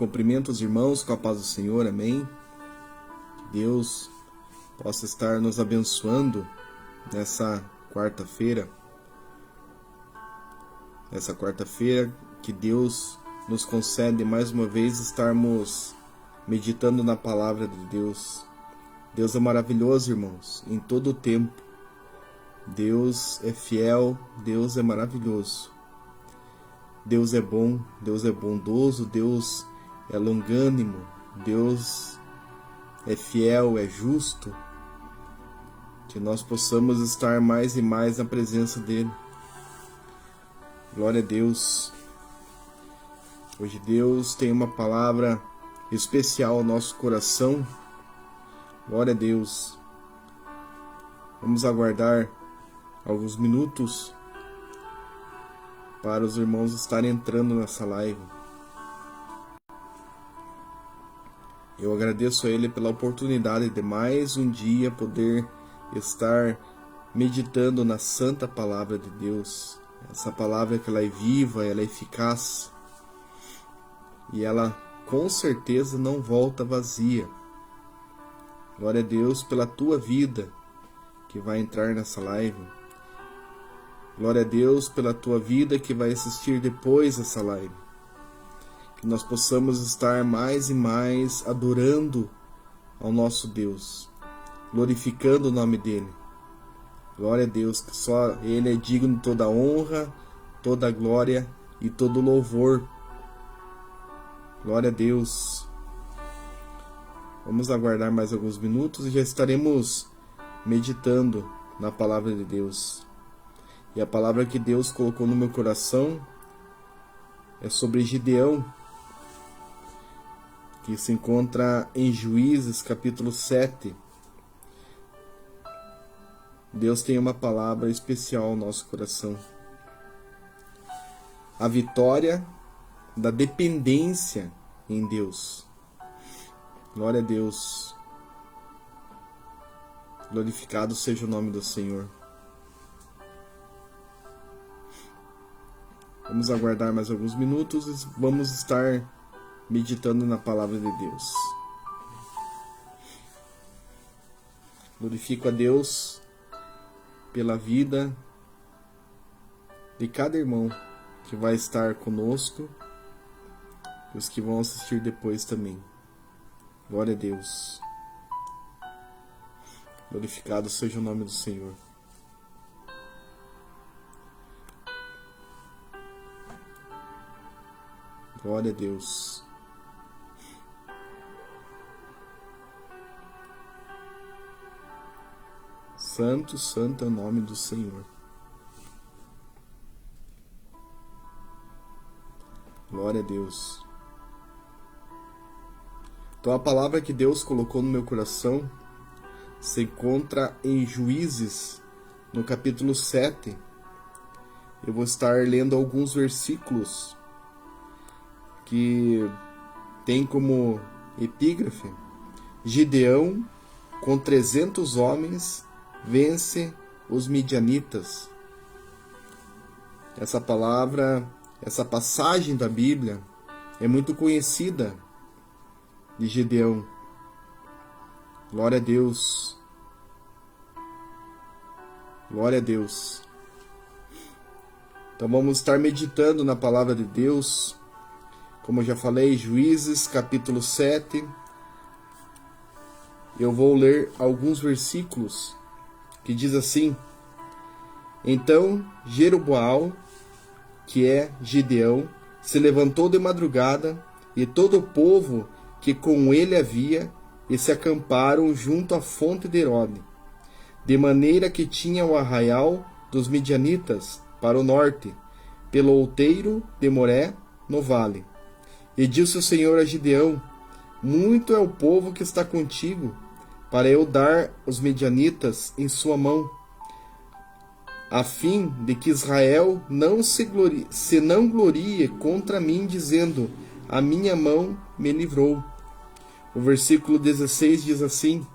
Cumprimento os irmãos com a paz do Senhor, amém? Que Deus possa estar nos abençoando nessa quarta-feira. Essa quarta-feira que Deus nos concede mais uma vez estarmos meditando na palavra de Deus. Deus é maravilhoso, irmãos, em todo o tempo. Deus é fiel, Deus é maravilhoso. Deus é bom, Deus é bondoso, Deus é longânimo, Deus é fiel, é justo. Que nós possamos estar mais e mais na presença dEle. Glória a Deus. Hoje Deus tem uma palavra especial ao nosso coração. Glória a Deus. Vamos aguardar alguns minutos para os irmãos estarem entrando nessa live. Eu agradeço a Ele pela oportunidade de mais um dia poder estar meditando na santa palavra de Deus. Essa palavra que ela é viva, ela é eficaz e ela com certeza não volta vazia. Glória a Deus pela tua vida que vai entrar nessa live. Glória a Deus pela tua vida que vai assistir depois essa live. Que nós possamos estar mais e mais adorando ao nosso Deus, glorificando o nome dEle. Glória a Deus, que só Ele é digno de toda honra, toda glória e todo louvor. Glória a Deus. Vamos aguardar mais alguns minutos e já estaremos meditando na palavra de Deus. E a palavra que Deus colocou no meu coração é sobre Gideão, que se encontra em Juízes, capítulo 7. Deus tem uma palavra especial ao nosso coração. A vitória da dependência em Deus. Glória a Deus. Glorificado seja o nome do Senhor. Vamos aguardar mais alguns minutos e vamos estar meditando na palavra de Deus. Glorifico a Deus pela vida de cada irmão que vai estar conosco e os que vão assistir depois também. Glória a Deus. Glorificado seja o nome do Senhor. Glória a Deus. Santo, santo é o nome do Senhor. Glória a Deus. Então a palavra que Deus colocou no meu coração se encontra em Juízes, no capítulo 7. Eu vou estar lendo alguns versículos que tem como epígrafe: Gideão, com 300 homens, vence os midianitas. Essa palavra, essa passagem da Bíblia é muito conhecida de Gideão. Glória a Deus. Glória a Deus. Então vamos estar meditando na palavra de Deus. Como eu já falei, Juízes, capítulo 7. Eu vou ler alguns versículos que diz assim: Então Jerubaal, que é Gideão, se levantou de madrugada, e todo o povo que com ele havia, e se acamparam junto à fonte de Herode, de maneira que tinha o arraial dos midianitas para o norte, pelo outeiro de Moré, no vale. E disse o Senhor a Gideão: Muito é o povo que está contigo, para eu dar os midianitas em sua mão, a fim de que Israel não se glorie contra mim, dizendo: A minha mão me livrou. O versículo 16 diz assim: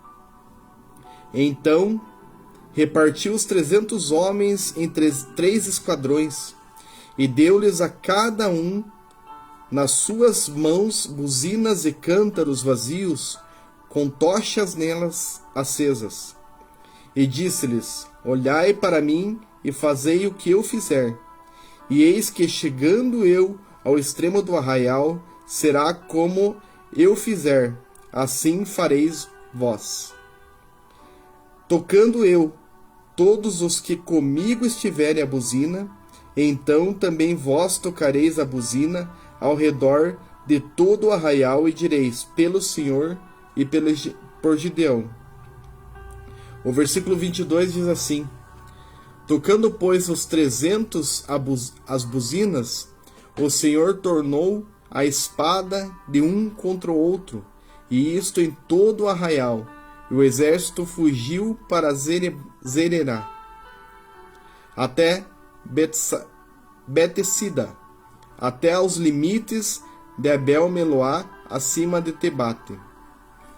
Então repartiu os 300 homens em três esquadrões, e deu-lhes a cada um nas suas mãos buzinas e cântaros vazios, com tochas nelas acesas. E disse-lhes: Olhai para mim e fazei o que eu fizer. E eis que, chegando eu ao extremo do arraial, será como eu fizer, assim fareis vós. Tocando eu todos os que comigo estiverem a buzina, então também vós tocareis a buzina ao redor de todo o arraial e direis: pelo Senhor e por Gideão. O versículo 22 diz assim: Tocando, pois, os 300 as buzinas, o Senhor tornou a espada de um contra o outro, e isto em todo o arraial, e o exército fugiu para Zererá, até Betesida, até aos limites de Abel-Meloá, acima de Tebate.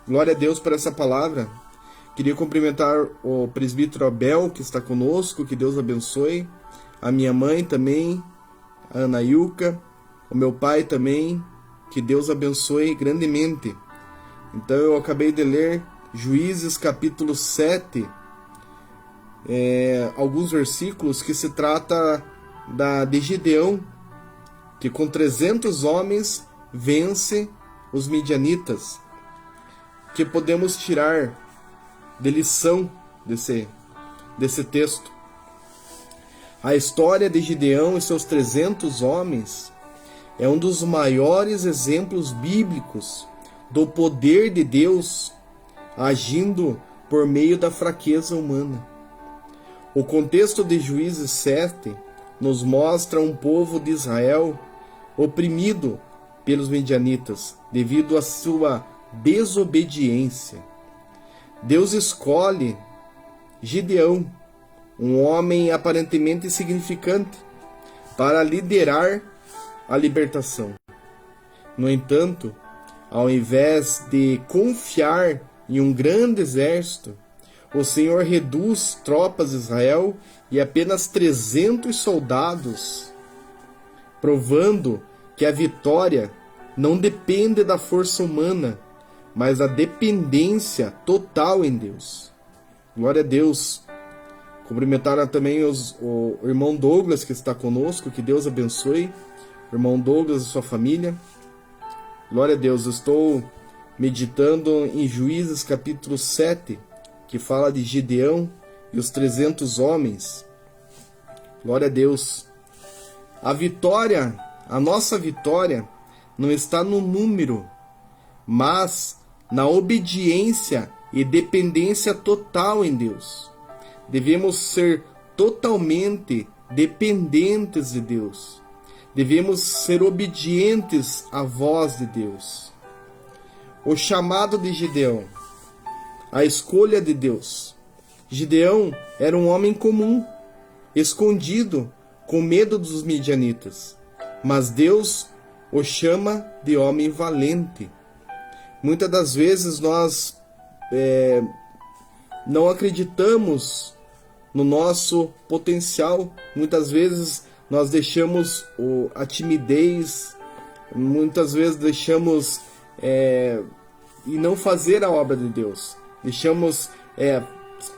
Glória a Deus por essa palavra. Queria cumprimentar o presbítero Abel, que está conosco, que Deus abençoe. A minha mãe também, a Ana Ilka. O meu pai também, que Deus abençoe grandemente. Então eu acabei de ler Juízes capítulo 7, alguns versículos que se trata de Gideão, que com 300 homens vence os midianitas. Que podemos tirar de lição desse texto? A história de Gideão e seus 300 homens é um dos maiores exemplos bíblicos do poder de Deus agindo por meio da fraqueza humana. O contexto de Juízes 7 nos mostra um povo de Israel oprimido pelos midianitas devido à sua desobediência. Deus escolhe Gideão, um homem aparentemente insignificante, para liderar a libertação. No entanto, ao invés de confiar em um grande exército, o Senhor reduz tropas de Israel e apenas 300 soldados, provando que a vitória não depende da força humana, mas da dependência total em Deus. Glória a Deus. Cumprimentar também o irmão Douglas, que está conosco, que Deus abençoe. Irmão Douglas e sua família. Glória a Deus. Eu estou meditando em Juízes capítulo 7, que fala de Gideão e os 300 homens. Glória a Deus. A nossa vitória não está no número, mas na obediência e dependência total em Deus. Devemos ser totalmente dependentes de Deus. Devemos ser obedientes à voz de Deus. O chamado de Gideão, a escolha de Deus. Gideão era um homem comum, escondido, com medo dos midianitas, mas Deus o chama de homem valente. Muitas das vezes nós não acreditamos no nosso potencial. Muitas vezes nós deixamos a timidez, muitas vezes deixamos e não fazer a obra de Deus. Deixamos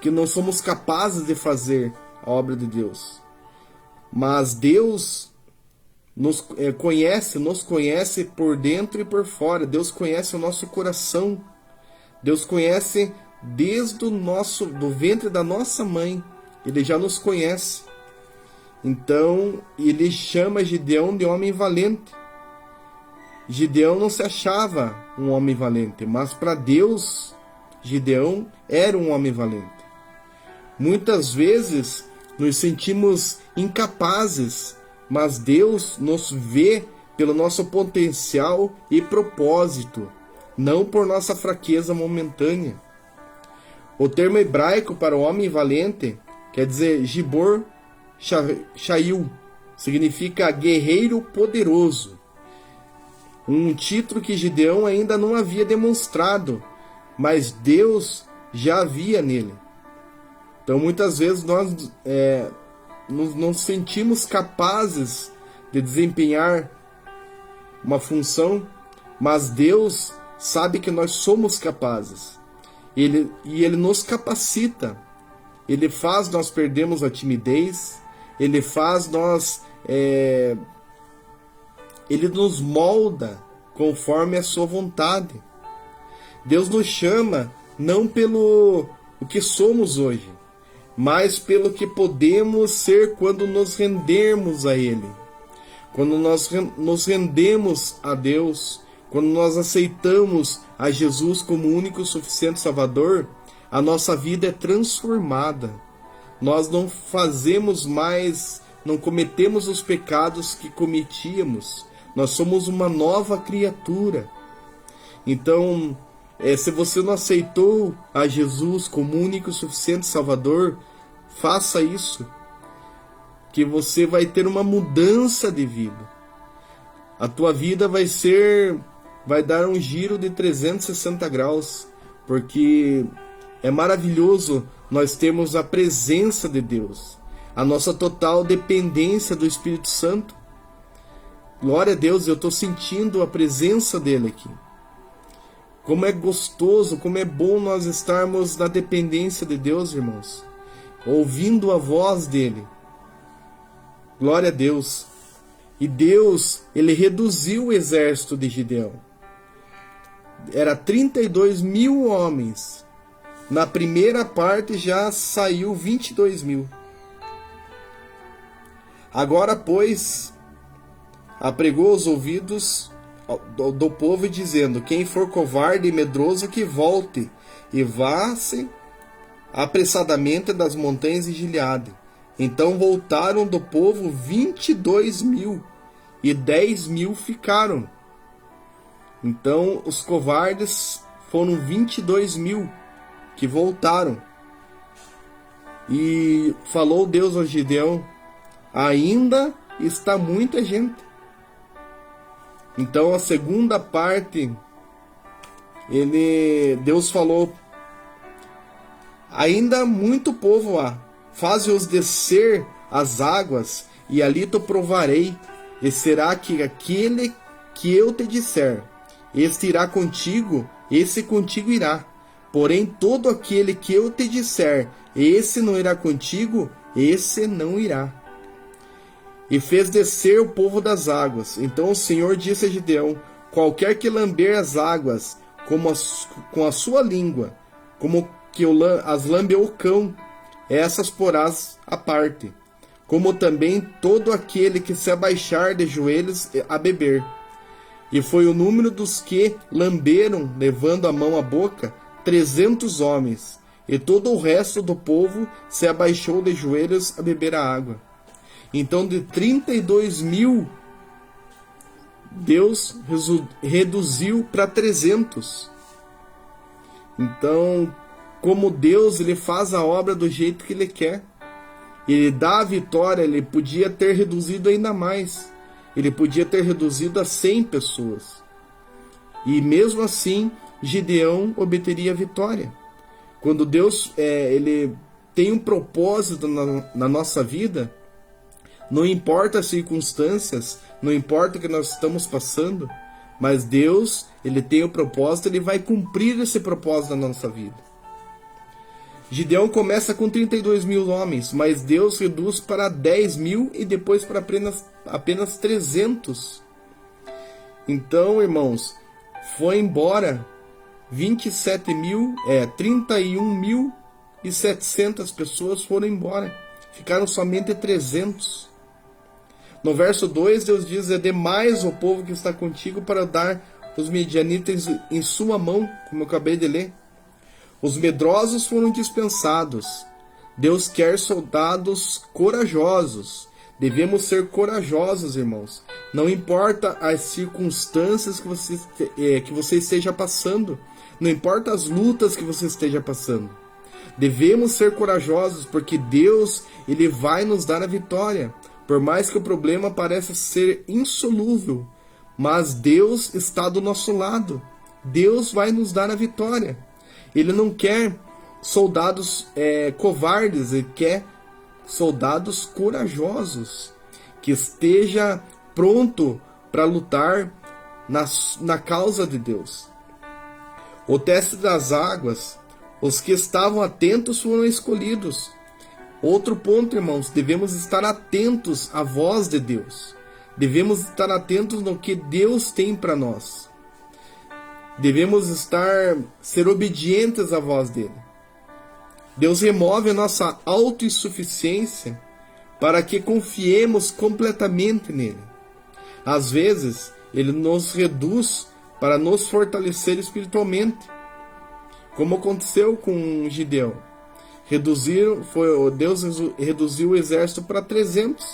que não somos capazes de fazer a obra de Deus. Mas Deus nos conhece por dentro e por fora. Deus conhece o nosso coração. Deus conhece desde do ventre da nossa mãe. Ele já nos conhece. Então, ele chama Gideão de homem valente. Gideão não se achava um homem valente, mas para Deus, Gideão era um homem valente. Muitas vezes nos sentimos incapazes, mas Deus nos vê pelo nosso potencial e propósito, não por nossa fraqueza momentânea. O termo hebraico para o homem valente quer dizer Gibor Shail, significa guerreiro poderoso. Um título que Gideão ainda não havia demonstrado, mas Deus já havia nele. Então muitas vezes nós nos sentimos capazes de desempenhar uma função, mas Deus sabe que nós somos capazes. Ele nos capacita. Ele faz nós perdermos a timidez. Ele faz nós... Ele nos molda conforme a sua vontade. Deus nos chama não pelo o que somos hoje, mas pelo que podemos ser quando nos rendermos a Ele. Quando nós nos rendemos a Deus, quando nós aceitamos a Jesus como único e suficiente Salvador, a nossa vida é transformada. Nós não fazemos mais, não cometemos os pecados que cometíamos. Nós somos uma nova criatura. Então, se você não aceitou a Jesus como único e suficiente Salvador, faça isso, que você vai ter uma mudança de vida. A tua vida vai dar um giro de 360 graus, porque é maravilhoso nós termos a presença de Deus, a nossa total dependência do Espírito Santo. Glória a Deus, eu estou sentindo a presença dele aqui. Como é gostoso, como é bom nós estarmos na dependência de Deus, irmãos, ouvindo a voz dele. Glória a Deus. E Deus, ele reduziu o exército de Gideão. Era 32 mil homens. Na primeira parte já saiu 22 mil. Agora, pois, apregou os ouvidos do povo, dizendo: quem for covarde e medroso, que volte, e vá-se apressadamente das montanhas de Gileade. Então voltaram do povo 22 mil, e 10 mil ficaram. Então os covardes foram 22 mil que voltaram. E falou Deus a Gideão: ainda está muita gente. Então a segunda parte, Deus falou: ainda muito povo há, faze-os descer as águas, e ali te provarei, e será que aquele que eu te disser, este irá contigo, esse contigo irá. Porém todo aquele que eu te disser, esse não irá contigo, esse não irá. E fez descer o povo das águas. Então o Senhor disse a Gideão: qualquer que lamber as águas com a sua língua, como que as lambe o cão, essas porás à parte, como também todo aquele que se abaixar de joelhos a beber. E foi o número dos que lamberam, levando a mão à boca, 300 homens, e todo o resto do povo se abaixou de joelhos a beber a água. Então de 32 mil, Deus reduziu para 300. Então, como Deus, ele faz a obra do jeito que ele quer. Ele dá a vitória. Ele podia ter reduzido ainda mais. Ele podia ter reduzido a 100 pessoas. E mesmo assim, Gideão obteria a vitória. Quando Deus ele tem um propósito na nossa vida, não importa as circunstâncias, não importa o que nós estamos passando, mas Deus, ele tem o propósito, ele vai cumprir esse propósito na nossa vida. Gideão começa com 32 mil homens, mas Deus reduz para 10 mil e depois para apenas 300. Então, irmãos, foi embora 31.700 pessoas foram embora. Ficaram somente 300. No verso 2, Deus diz: é demais o povo que está contigo para dar os midianitas em sua mão, como eu acabei de ler. Os medrosos foram dispensados. Deus quer soldados corajosos. Devemos ser corajosos, irmãos. Não importa as circunstâncias que você esteja passando. Não importa as lutas que você esteja passando. Devemos ser corajosos, porque Deus, ele vai nos dar a vitória. Por mais que o problema pareça ser insolúvel, mas Deus está do nosso lado. Deus vai nos dar a vitória. Ele não quer soldados covardes, ele quer soldados corajosos, que esteja pronto para lutar na causa de Deus. O teste das águas, os que estavam atentos foram escolhidos. Outro ponto, irmãos, devemos estar atentos à voz de Deus. Devemos estar atentos no que Deus tem para nós. Devemos ser obedientes à voz dele. Deus remove a nossa autossuficiência para que confiemos completamente nele. Às vezes, ele nos reduz para nos fortalecer espiritualmente, como aconteceu com Gideão. Deus reduziu o exército para 300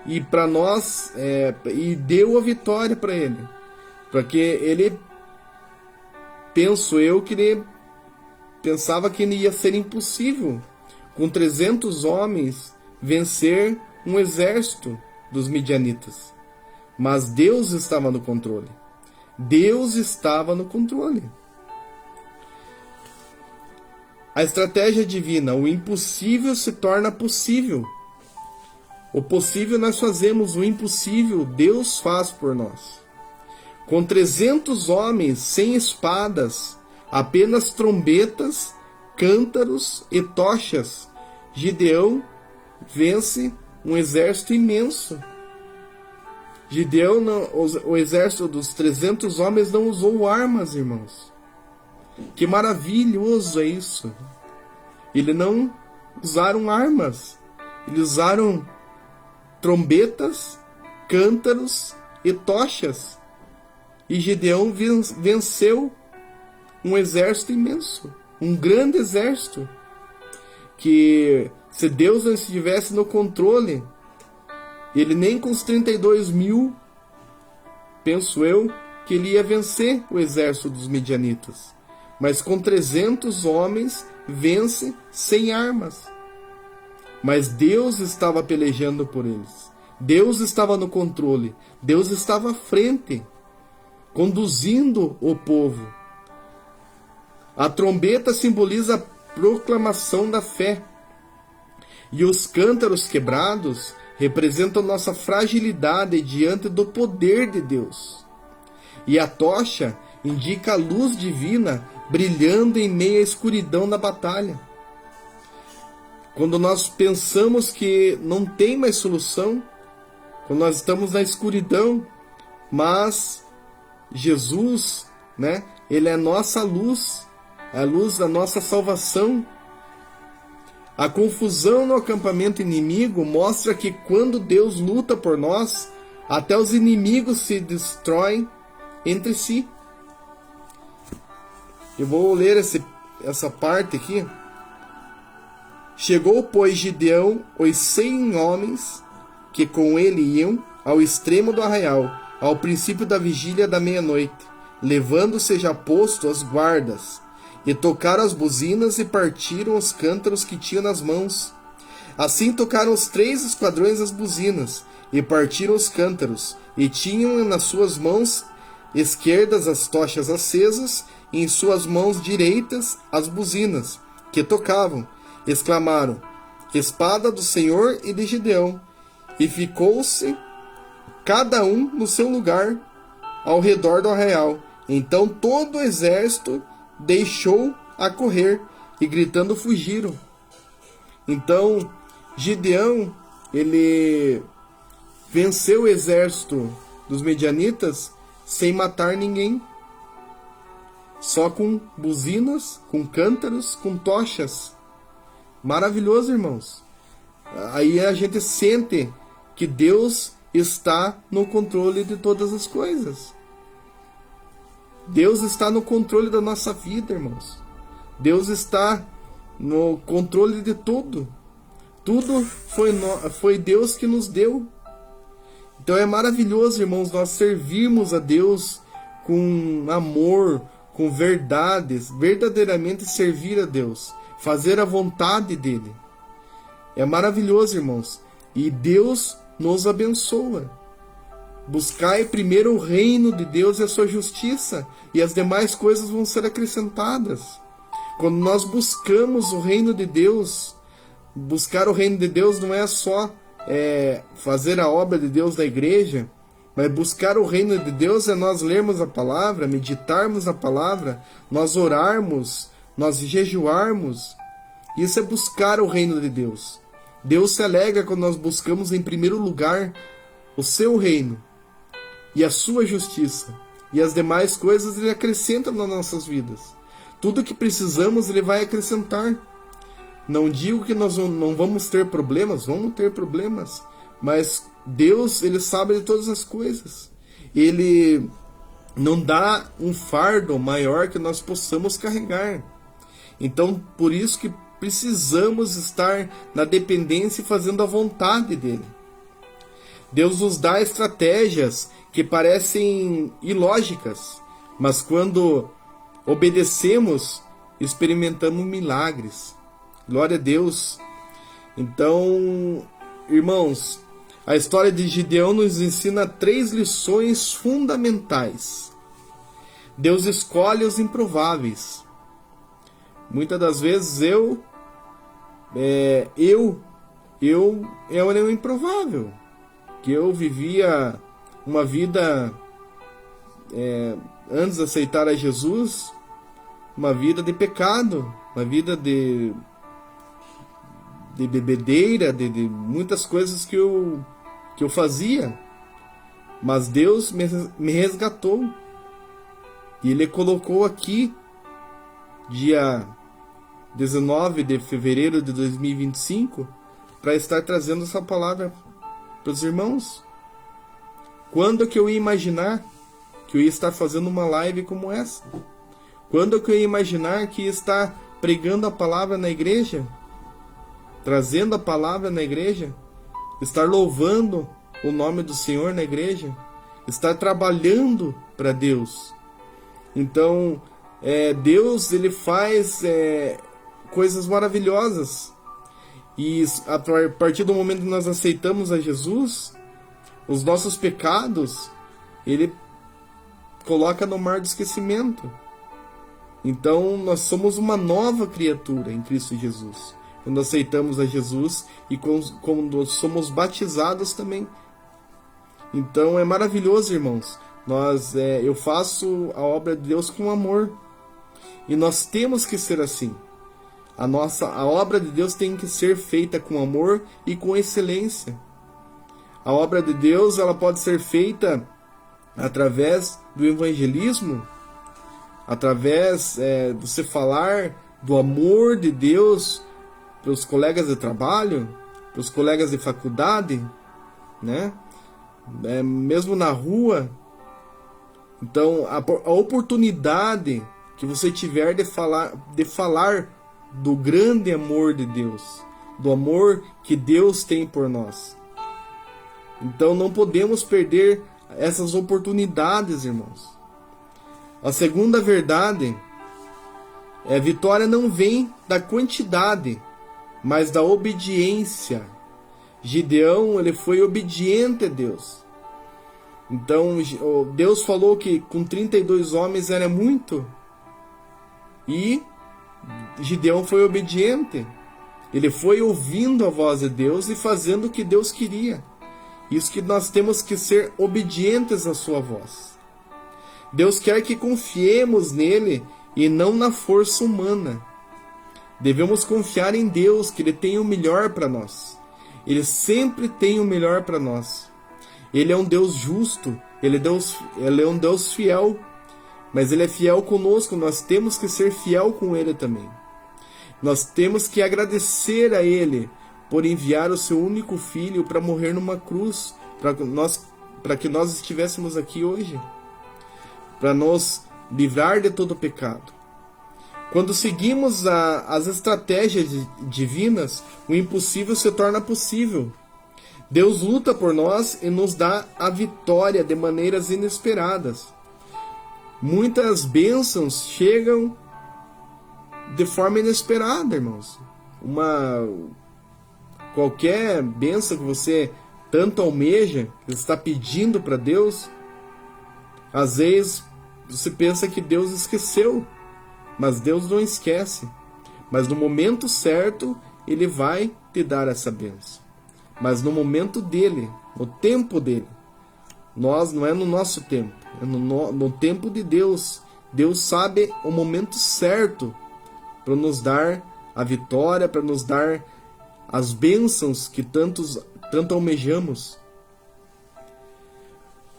e para nós e deu a vitória para ele, porque ele, penso eu, que ele pensava que ia ser impossível com 300 homens vencer um exército dos midianitas, mas Deus estava no controle. Deus estava no controle. A estratégia divina, o impossível se torna possível. O possível nós fazemos, o impossível Deus faz por nós. Com 300 homens sem espadas, apenas trombetas, cântaros e tochas, Gideão vence um exército imenso. Gideão, o exército dos 300 homens não usou armas, irmãos. Que maravilhoso é isso! Eles não usaram armas, eles usaram trombetas, cântaros e tochas. E Gideão venceu um exército imenso, um grande exército, que se Deus não estivesse no controle, ele nem com os 32 mil, penso eu, que ele ia vencer o exército dos midianitas. Mas com 300 homens, vence sem armas. Mas Deus estava pelejando por eles. Deus estava no controle. Deus estava à frente, conduzindo o povo. A trombeta simboliza a proclamação da fé. E os cântaros quebrados representam nossa fragilidade diante do poder de Deus. E a tocha indica a luz divina brilhando em meio à escuridão da batalha. Quando nós pensamos que não tem mais solução, quando nós estamos na escuridão, mas Jesus, ele é a nossa luz, a luz da nossa salvação. A confusão no acampamento inimigo mostra que quando Deus luta por nós, até os inimigos se destroem entre si. Eu vou ler essa parte aqui. Chegou, pois, Gideão, os 100 homens que com ele iam, ao extremo do arraial, ao princípio da vigília da meia-noite, levando-se já posto as guardas, e tocaram as buzinas e partiram os cântaros que tinham nas mãos. Assim tocaram os 3 esquadrões as buzinas, e partiram os cântaros, e tinham nas suas mãos esquerdas as tochas acesas, e em suas mãos direitas as buzinas, que tocavam. Exclamaram: espada do Senhor e de Gideão. E ficou-se cada um no seu lugar, ao redor do arraial. Então todo o exército deixou a correr, e gritando fugiram. Então Gideão, ele venceu o exército dos medianitas sem matar ninguém, só com buzinas, com cântaros, com tochas. Maravilhoso, irmãos. Aí a gente sente que Deus está no controle de todas as coisas. Deus está no controle da nossa vida, irmãos. Deus está no controle de tudo. Tudo foi Deus que nos deu. Então é maravilhoso, irmãos, nós servirmos a Deus com amor, com verdades, verdadeiramente servir a Deus, fazer a vontade dele. É maravilhoso, irmãos. E Deus nos abençoa. Buscai primeiro o reino de Deus e a sua justiça, e as demais coisas vão ser acrescentadas. Quando nós buscamos o reino de Deus, buscar o reino de Deus não é só fazer a obra de Deus na igreja, Mas buscar o reino de Deus é nós lermos a palavra, meditarmos a palavra, nós orarmos, nós jejuarmos. Isso é buscar o reino de Deus. Deus se alegra quando nós buscamos em primeiro lugar o seu reino e a sua justiça. E as demais coisas Ele acrescenta nas nossas vidas. Tudo que precisamos Ele vai acrescentar. Não digo que nós não vamos ter problemas, vamos ter problemas. Mas Deus, Ele sabe de todas as coisas. Ele não dá um fardo maior que nós possamos carregar. Então, por isso que precisamos estar na dependência e fazendo a vontade dEle. Deus nos dá estratégias que parecem ilógicas, mas quando obedecemos, experimentamos milagres. Glória a Deus. Então, irmãos, a história de Gideão nos ensina 3 lições fundamentais. Deus escolhe os improváveis. Muitas das vezes eu era um improvável. Que eu vivia uma vida, antes de aceitar a Jesus, uma vida de pecado, uma vida de bebedeira, de muitas coisas que eu fazia. Mas Deus me resgatou. E Ele colocou aqui, dia 19 de fevereiro de 2025, para estar trazendo essa palavra para os irmãos. Quando que eu ia imaginar que eu ia estar fazendo uma live como essa? Quando que eu ia imaginar que ia estar pregando a palavra na igreja? Trazendo a palavra na igreja? Estar louvando o nome do Senhor na igreja? Estar trabalhando para Deus? Então, Deus, Ele faz coisas maravilhosas. E a partir do momento que nós aceitamos a Jesus, os nossos pecados, Ele coloca no mar do esquecimento. Então, nós somos uma nova criatura em Cristo Jesus. Quando aceitamos a Jesus e quando somos batizados também. Então, é maravilhoso, irmãos. Eu faço a obra de Deus com amor. E nós temos que ser assim. A obra de Deus tem que ser feita com amor e com excelência. A obra de Deus, ela pode ser feita através do evangelismo, através de você falar do amor de Deus para os colegas de trabalho, para os colegas de faculdade, né? Mesmo na rua. Então, a oportunidade que você tiver de falar do grande amor de Deus, do amor que Deus tem por nós. Então não podemos perder essas oportunidades, irmãos. A segunda verdade a vitória não vem da quantidade, mas da obediência. Gideão, ele foi obediente a Deus. Então Deus falou que com 32 homens era muito, e Gideão foi obediente. Ele foi ouvindo a voz de Deus e fazendo o que Deus queria. Isso que nós temos que ser obedientes à sua voz. Deus quer que confiemos nele e não na força humana. Devemos confiar em Deus, que Ele tem o melhor para nós. Ele sempre tem o melhor para nós. Ele é um Deus justo, Ele é um Deus fiel. Mas Ele é fiel conosco, nós temos que ser fiel com Ele também. Nós temos que agradecer a Ele por enviar o seu único Filho para morrer numa cruz, para que nós estivéssemos aqui hoje, para nos livrar de todo pecado. Quando seguimos as estratégias divinas, o impossível se torna possível. Deus luta por nós e nos dá a vitória de maneiras inesperadas. Muitas bênçãos chegam de forma inesperada, irmãos. Qualquer bênção que você tanto almeja, que você está pedindo para Deus, às vezes você pensa que Deus esqueceu, mas Deus não esquece. Mas no momento certo, Ele vai te dar essa bênção. Mas no momento dele, no tempo dele. Não é no nosso tempo, é no tempo de Deus. Deus sabe o momento certo para nos dar a vitória, para nos dar as bênçãos que tanto almejamos.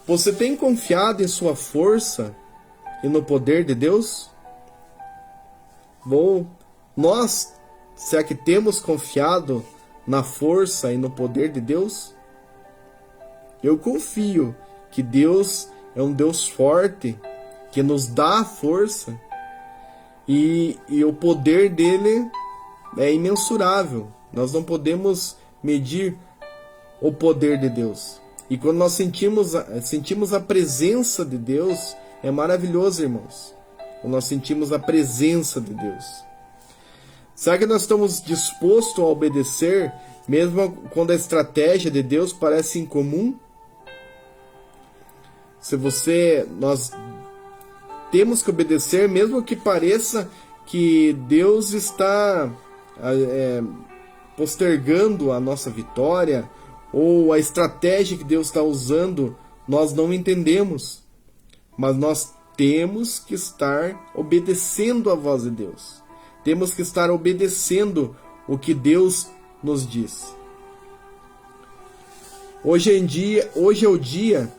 Você tem confiado em sua força e no poder de Deus? Nós, será que temos confiado na força e no poder de Deus? Eu confio que Deus é um Deus forte, que nos dá a força, e o poder dele é imensurável. Nós não podemos medir o poder de Deus. E quando nós sentimos a presença de Deus, é maravilhoso, irmãos. Quando nós sentimos a presença de Deus. Será que nós estamos dispostos a obedecer, mesmo quando a estratégia de Deus parece incomum? Nós temos que obedecer, mesmo que pareça que Deus está postergando a nossa vitória, ou a estratégia que Deus está usando, nós não entendemos. Mas nós temos que estar obedecendo a voz de Deus. Temos que estar obedecendo o que Deus nos diz. Hoje é o dia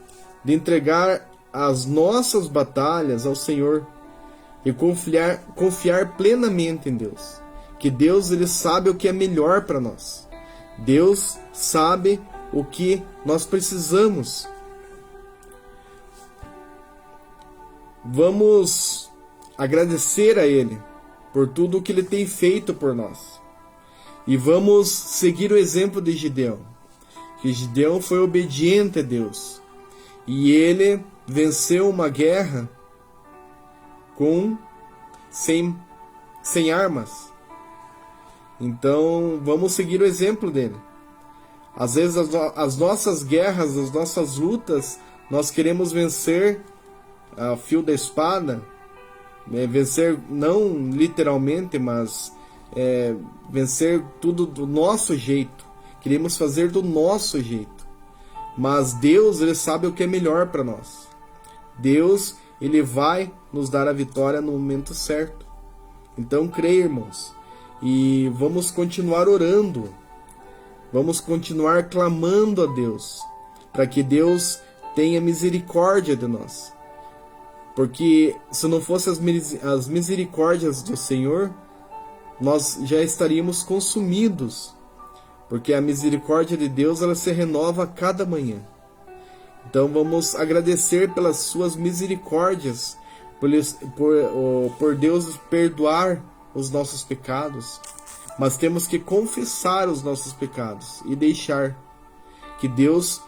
de entregar as nossas batalhas ao Senhor e confiar plenamente em Deus. Que Deus, ele sabe o que é melhor para nós. Deus sabe o que nós precisamos. Vamos agradecer a Ele por tudo o que Ele tem feito por nós. E vamos seguir o exemplo de Gideão. Que Gideão foi obediente a Deus. E ele venceu uma guerra sem armas. Então, vamos seguir o exemplo dele. Às vezes, as nossas guerras, as nossas lutas, nós queremos vencer a fio da espada. Vencer, não literalmente, mas vencer tudo do nosso jeito. Queremos fazer do nosso jeito. Mas Deus, ele sabe o que é melhor para nós. Deus, ele vai nos dar a vitória no momento certo. Então, creia, irmãos. E vamos continuar orando. Vamos continuar clamando a Deus, para que Deus tenha misericórdia de nós. Porque se não fossem as misericórdias do Senhor, nós já estaríamos consumidos. Porque a misericórdia de Deus, ela se renova a cada manhã. Então vamos agradecer pelas suas misericórdias, por Deus perdoar os nossos pecados. Mas temos que confessar os nossos pecados e deixar que Deus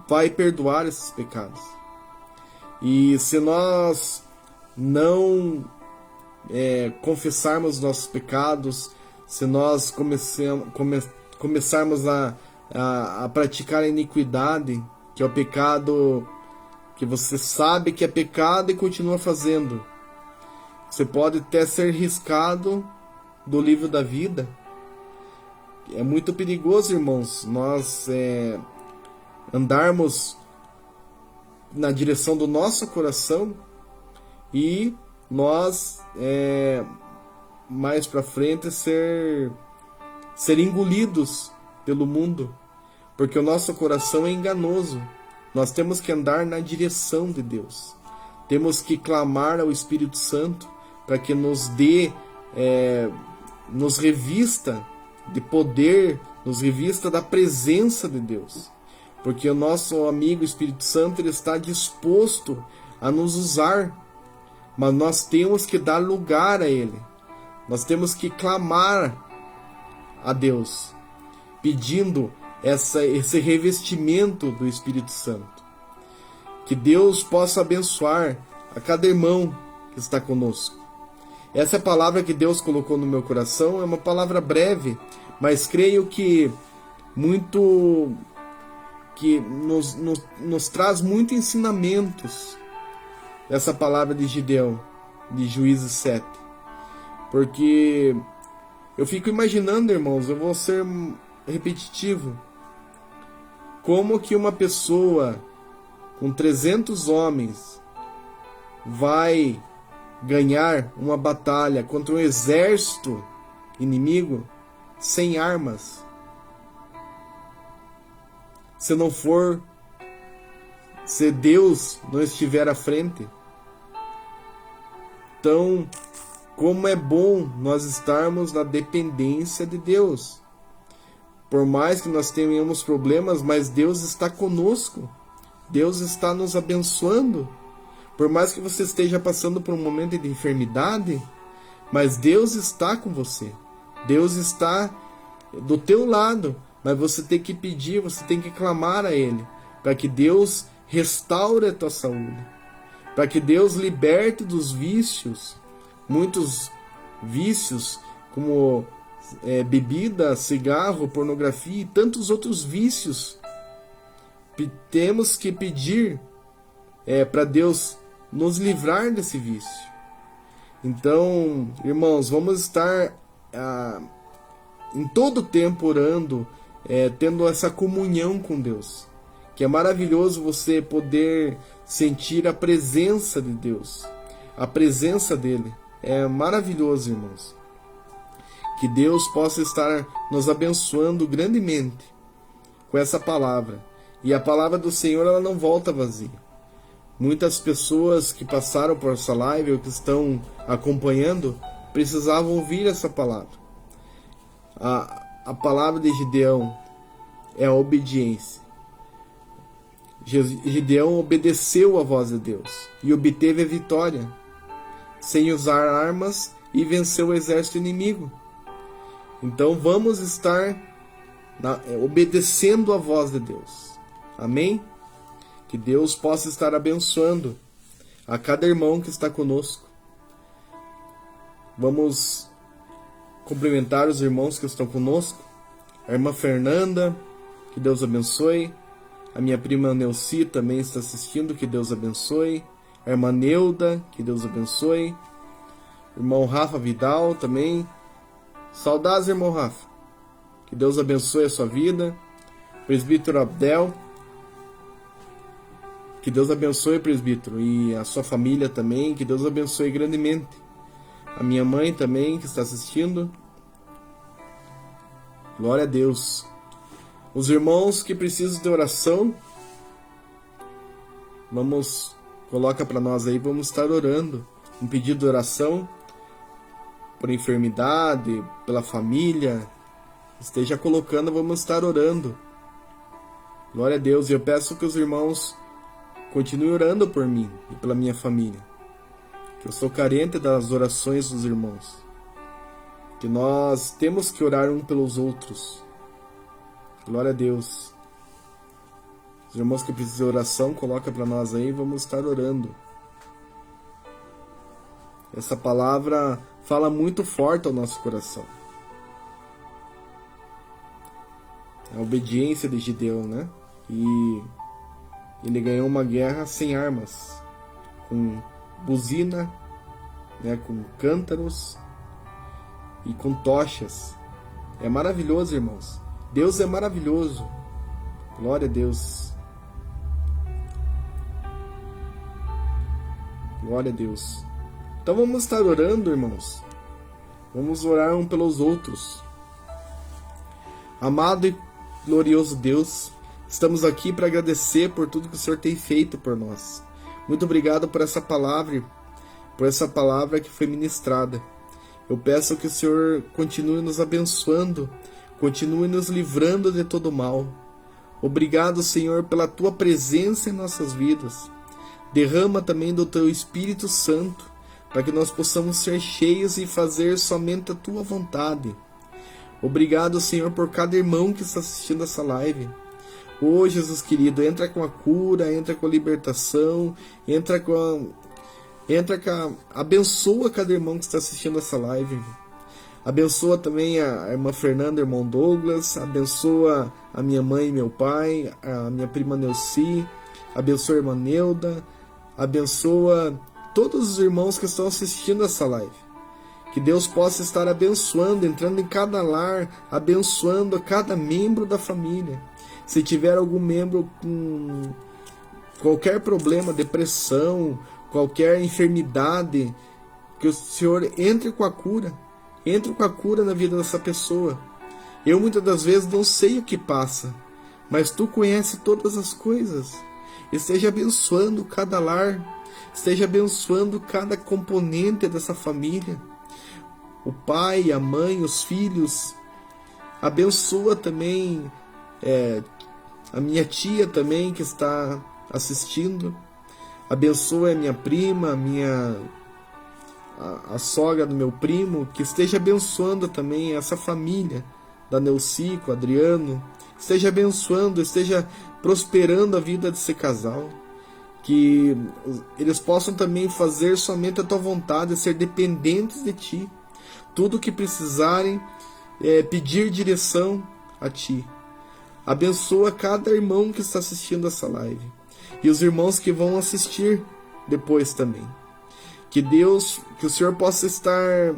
vai perdoar esses pecados. E se nós não confessarmos nossos pecados, se nós começarmos a praticar a iniquidade, que é o pecado que você sabe que é pecado e continua fazendo, você pode até ser riscado do livro da vida. É muito perigoso, irmãos, nós andarmos na direção do nosso coração e nós mais para frente ser engolidos pelo mundo, porque o nosso coração é enganoso. Nós temos que andar na direção de Deus. Temos que clamar ao Espírito Santo para que nos dê, nos revista de poder, nos revista da presença de Deus. Porque o nosso amigo Espírito Santo, ele está disposto a nos usar, mas nós temos que dar lugar a Ele. Nós temos que clamar a Deus, pedindo esse revestimento do Espírito Santo. Que Deus possa abençoar a cada irmão que está conosco. Essa palavra que Deus colocou no meu coração é uma palavra breve, mas creio que nos traz muitos ensinamentos. Essa palavra de Gideão, de Juízes 7. Porque eu fico imaginando, irmãos, eu vou ser repetitivo, como que uma pessoa com 300 homens, vai ganhar uma batalha contra um exército inimigo sem armas? Se Deus não estiver à frente. Então, como é bom nós estarmos na dependência de Deus. Por mais que nós tenhamos problemas, mas Deus está conosco. Deus está nos abençoando. Por mais que você esteja passando por um momento de enfermidade, mas Deus está com você. Deus está do teu lado, mas você tem que pedir, você tem que clamar a Ele, para que Deus restaure a tua saúde, para que Deus liberte dos vícios, muitos vícios como bebida, cigarro, pornografia e tantos outros vícios. Temos que pedir para Deus nos livrar desse vício. Então, irmãos, vamos estar em todo tempo orando, tendo essa comunhão com Deus, que é maravilhoso você poder sentir a presença de Deus, a presença dele. É maravilhoso, irmãos. Que Deus possa estar nos abençoando grandemente com essa palavra. E a palavra do Senhor, ela não volta vazia. Muitas pessoas que passaram por essa live ou que estão acompanhando precisavam ouvir essa palavra. A palavra de Gideão é a obediência. Gideão obedeceu a voz de Deus e obteve a vitória sem usar armas e venceu o exército inimigo. Então vamos estar obedecendo a voz de Deus. Amém? Que Deus possa estar abençoando a cada irmão que está conosco. Vamos cumprimentar os irmãos que estão conosco. A irmã Fernanda, que Deus abençoe. A minha prima Neuci também está assistindo, que Deus abençoe. A irmã Neuda, que Deus abençoe. O irmão Rafa Vidal também. Saudades, irmão Rafa. Que Deus abençoe a sua vida. Presbítero Abdel. Que Deus abençoe, presbítero, e a sua família também. Que Deus abençoe grandemente. A minha mãe também, que está assistindo. Glória a Deus. Os irmãos que precisam de oração, coloca para nós aí, vamos estar orando. Um pedido de oração por enfermidade, pela família. Esteja colocando, vamos estar orando. Glória a Deus. E eu peço que os irmãos continuem orando por mim e pela minha família. Que eu sou carente das orações dos irmãos. Que nós temos que orar um pelos outros. Glória a Deus. Os irmãos que precisam de oração, coloca para nós aí, vamos estar orando. Essa palavra fala muito forte ao nosso coração. A obediência de Gideão, né? E ele ganhou uma guerra sem armas, com buzina, né? Com cântaros e com tochas. É maravilhoso, irmãos. Deus é maravilhoso. Glória a Deus. Glória a Deus. Então vamos estar orando, irmãos. Vamos orar um pelos outros. Amado e glorioso Deus, estamos aqui para agradecer por tudo que o Senhor tem feito por nós. Muito obrigado por essa palavra que foi ministrada. Eu peço que o Senhor continue nos abençoando, continue nos livrando de todo mal. Obrigado, Senhor, pela Tua presença em nossas vidas. Derrama também do Teu Espírito Santo, para que nós possamos ser cheios e fazer somente a Tua vontade. Obrigado, Senhor, por cada irmão que está assistindo essa live. Ô, Jesus querido, entra com a cura, entra com a libertação, abençoa cada irmão que está assistindo essa live. Abençoa também a irmã Fernanda, irmão Douglas. Abençoa a minha mãe e meu pai, a minha prima Neuci. Abençoa a irmã Neuda. Abençoa todos os irmãos que estão assistindo essa live. Que Deus possa estar abençoando, entrando em cada lar, abençoando a cada membro da família. Se tiver algum membro qualquer problema, depressão, qualquer enfermidade, que o Senhor entre com a cura na vida dessa pessoa. Eu muitas das vezes não sei o que passa, mas Tu conheces todas as coisas. Esteja abençoando cada lar, esteja abençoando cada componente dessa família, o pai, a mãe, os filhos. Abençoa também a minha tia também que está assistindo. Abençoa a minha prima, a sogra do meu primo, que esteja abençoando também essa família da Neuci, com o Adriano. Esteja abençoando, esteja prosperando a vida desse casal. Que eles possam também fazer somente a Tua vontade, ser dependentes de Ti. Tudo que precisarem, pedir direção a Ti. Abençoa cada irmão que está assistindo essa live. E os irmãos que vão assistir depois também. Que o Senhor possa estar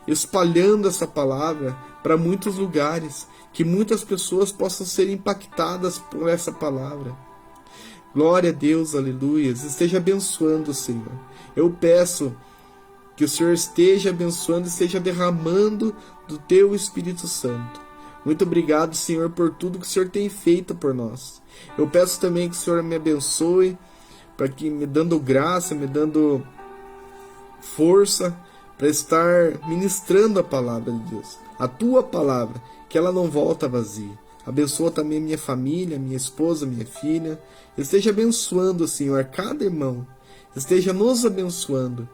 espalhando essa palavra para muitos lugares. Que muitas pessoas possam ser impactadas por essa palavra. Glória a Deus, aleluia. Esteja abençoando, Senhor. Eu peço que o Senhor esteja abençoando, esteja derramando do Teu Espírito Santo. Muito obrigado, Senhor, por tudo que o Senhor tem feito por nós. Eu peço também que o Senhor me abençoe, para que me dando graça, me dando força para estar ministrando a palavra de Deus. A Tua palavra, que ela não volta vazia. Abençoa também minha família, minha esposa, minha filha. Esteja abençoando, Senhor, cada irmão. Esteja nos abençoando.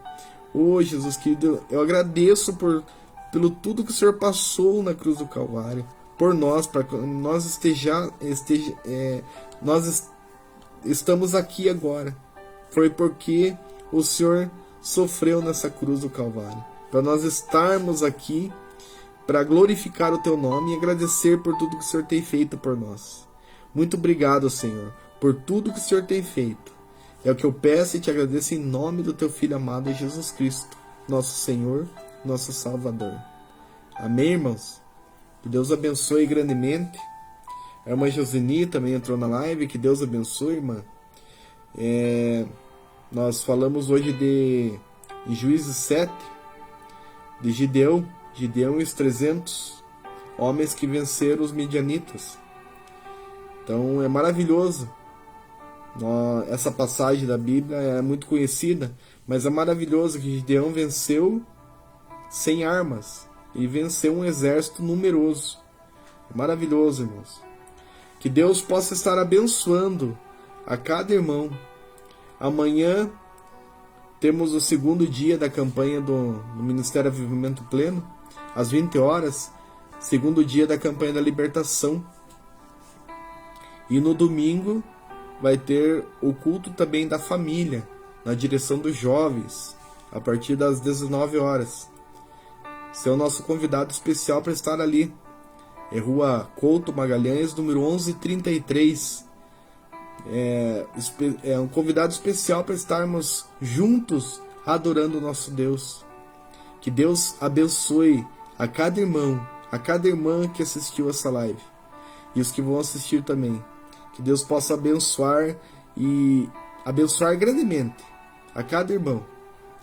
Jesus querido, eu agradeço pelo tudo que o Senhor passou na cruz do Calvário. Por nós, para que nós nós estamos aqui agora. Foi porque o Senhor sofreu nessa cruz do Calvário. Para nós estarmos aqui, para glorificar o Teu nome e agradecer por tudo que o Senhor tem feito por nós. Muito obrigado, Senhor, por tudo que o Senhor tem feito. É o que eu peço e te agradeço em nome do Teu Filho amado Jesus Cristo, nosso Senhor, nosso Salvador. Amém, irmãos? Que Deus abençoe grandemente. A irmã Josini também entrou na live. Que Deus abençoe, irmã. Nós falamos hoje em Juízes 7, de Gideão e os 300 homens que venceram os midianitas. Então é maravilhoso. Essa passagem da Bíblia é muito conhecida, mas é maravilhoso que Gideão venceu sem armas e venceu um exército numeroso. É maravilhoso, irmãos. Que Deus possa estar abençoando a cada irmão. Amanhã temos o segundo dia da campanha do Ministério Avivamento Pleno, às 20 horas, segundo dia da campanha da libertação. E no domingo vai ter o culto também da família, na direção dos jovens, a partir das 19 horas. Você é o nosso convidado especial para estar ali. É Rua Couto Magalhães, número 1133. É um convidado especial para estarmos juntos adorando o nosso Deus. Que Deus abençoe a cada irmão, a cada irmã que assistiu essa live e os que vão assistir também. Que Deus possa abençoar e abençoar grandemente a cada irmão.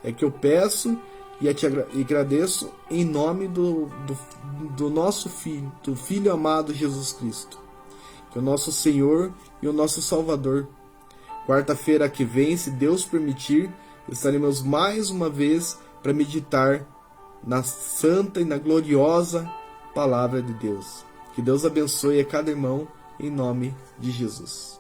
É que eu peço e agradeço em nome do nosso Filho, do Filho amado Jesus Cristo, que é o nosso Senhor e o nosso Salvador. Quarta-feira que vem, se Deus permitir, estaremos mais uma vez para meditar na santa e na gloriosa Palavra de Deus. Que Deus abençoe a cada irmão em nome de Jesus.